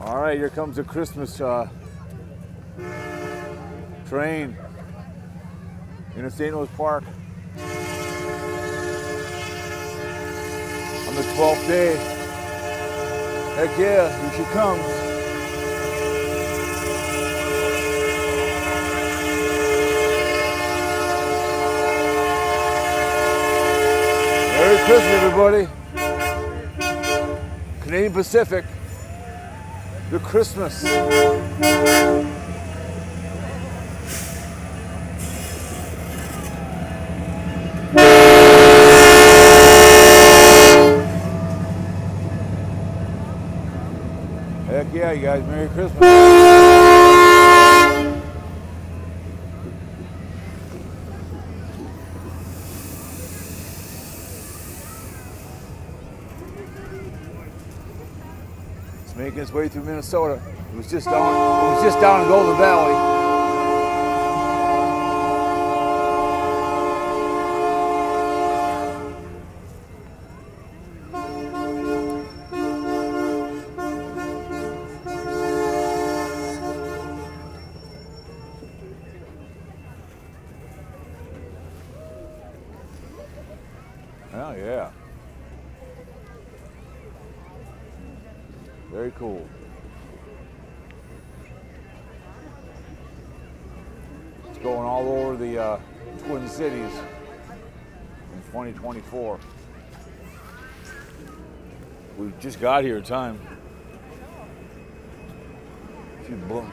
All right, here comes the Christmas train in St. Louis Park. On the 12th day. Heck yeah, here she comes. Merry Christmas, everybody. Canadian Pacific, the Christmas. Heck yeah, you guys, Merry Christmas. It's making its way through Minnesota. It was just down in Golden Valley. Oh yeah. Very cool. It's going all over the Twin Cities in 2024. We just got here in time. Boom.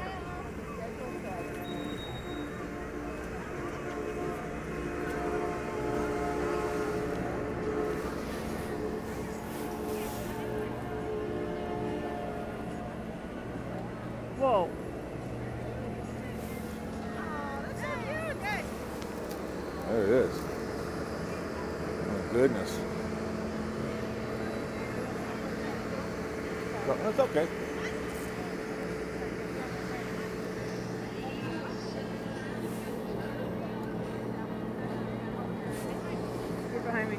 Whoa. There it is. Oh, goodness. That's okay. You're behind me.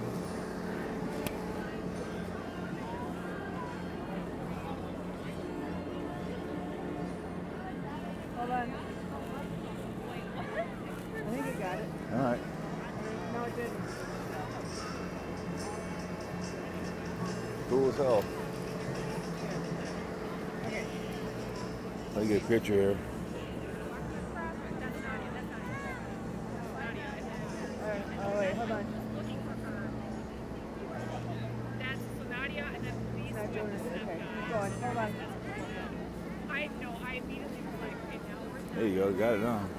Hold on. I think you got it. All right. No, it didn't. Cool as hell. Okay. Let me get a picture here. Oh, wait, hold on. Not doing it. Okay, keep going. Hold on. There you go, got it on.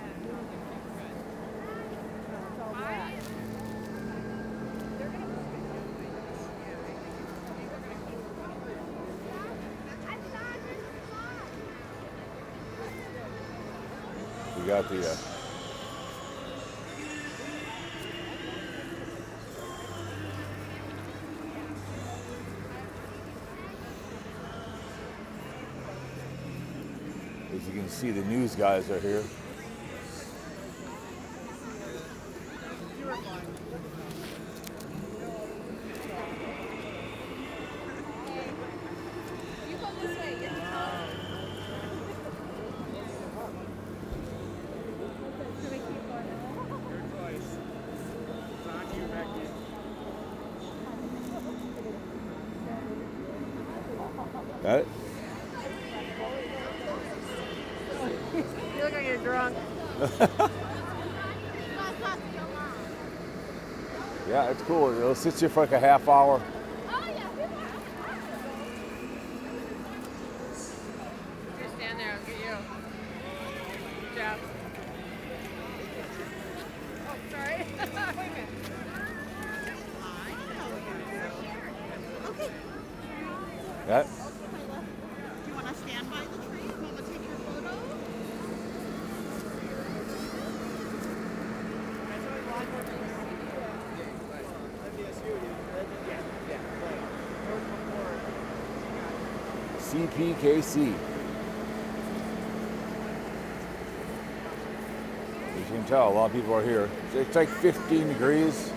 It's all black. We got the as you can see, the news guys are here. Got it? You look like you're drunk. Yeah, it's cool. It'll sit here for like a half hour. Just stand there, I'll get you. Good job. Oh, sorry. Wait a minute. Okay. Got it? Do you want to stand by the tree? You want to take your photo? CPKC. As you can tell, a lot of people are here. It's like 15 degrees.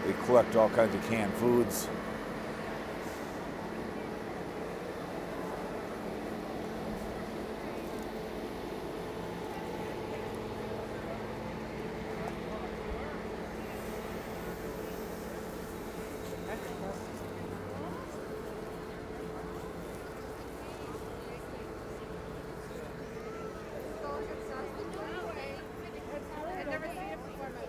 They collect all kinds of canned foods. I've never seen it before in my life.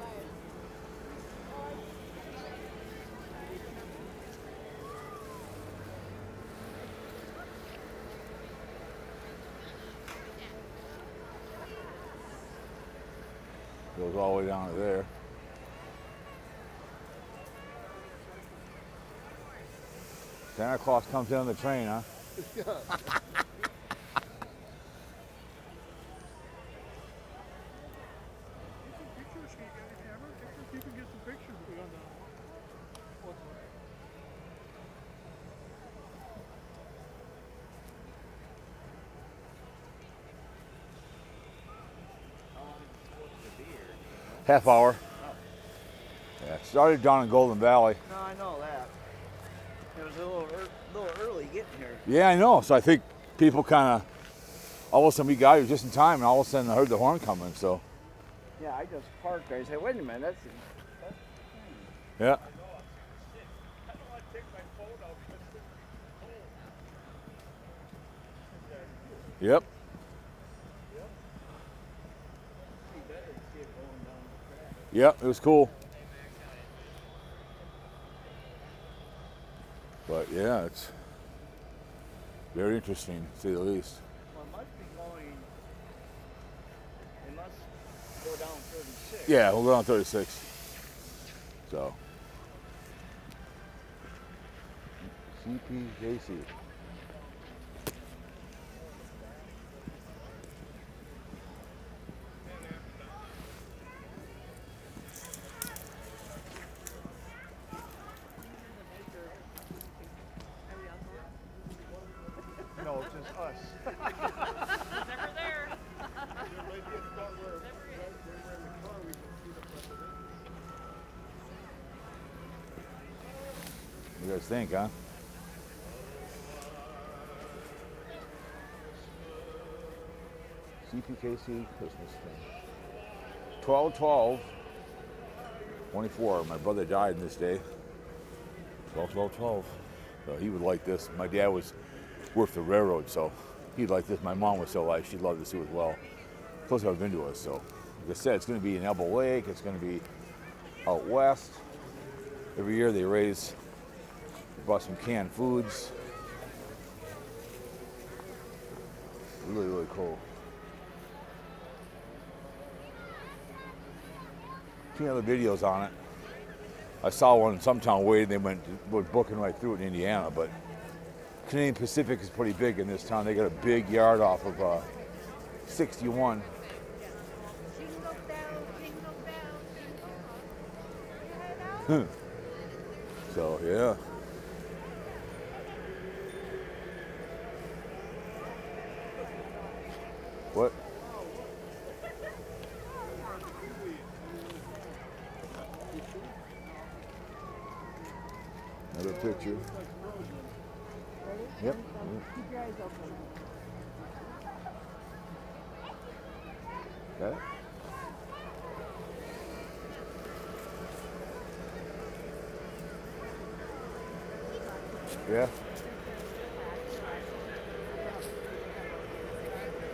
Goes all the way down to there. Santa Claus comes in on the train, huh? Pictures, can you get a camera? Pictures? You can get some pictures on the. Half hour. Yeah, it started down in Golden Valley. No, I know that. It was a little early getting here. Yeah, I know. So I think people kind of, all of a sudden we got here just in time, and all of a sudden I heard the horn coming. So Yeah, I just parked there. I said, wait a minute, that's yeah. Yep. Yep, it was cool. But yeah, it's very interesting, to say the least. Well, it must be going. It must go down 36. Yeah, we'll go on 36. So. CPKC. No, it's just us. Never there. What do you guys think, huh? CPKC Christmas thing. 12/12/24. My brother died this day. 12/12/12. So he would like this. My dad was worked the railroad, so he'd like this. My mom was still alive. She'd love this too as well. Plus, I've been to us. So, like I said, it's going to be in Elbow Lake. It's going to be out west. Every year they raise, they bought some canned foods. Really, really cool. Seen other videos on it. I saw one in some town waiting. They were booking right through it in Indiana, but Canadian Pacific is pretty big in this town. They got a big yard off of 61. So yeah. What? Another picture. Yep. Keep your eyes open. Got it? Yeah.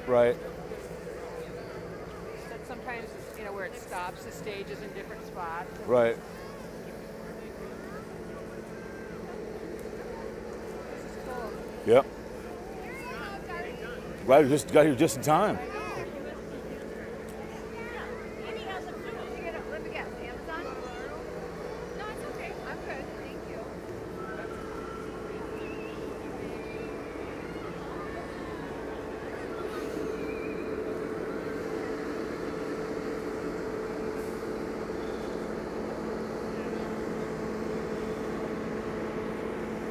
Right. But sometimes, where it stops, the stage is in different spots. Right. This is cool. Yep. Glad you just got here just in time. Andy has some food. Let me guess. Amazon? No, it's okay. I'm good. Thank you.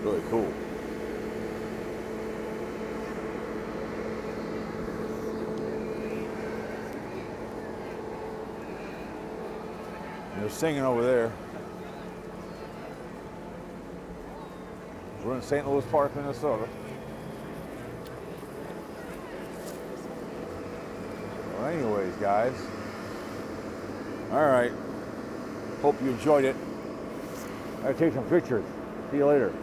Really cool. They're singing over there. We're in St. Louis Park, Minnesota. Well, anyways, guys. All right. Hope you enjoyed it. I'll take some pictures. See you later.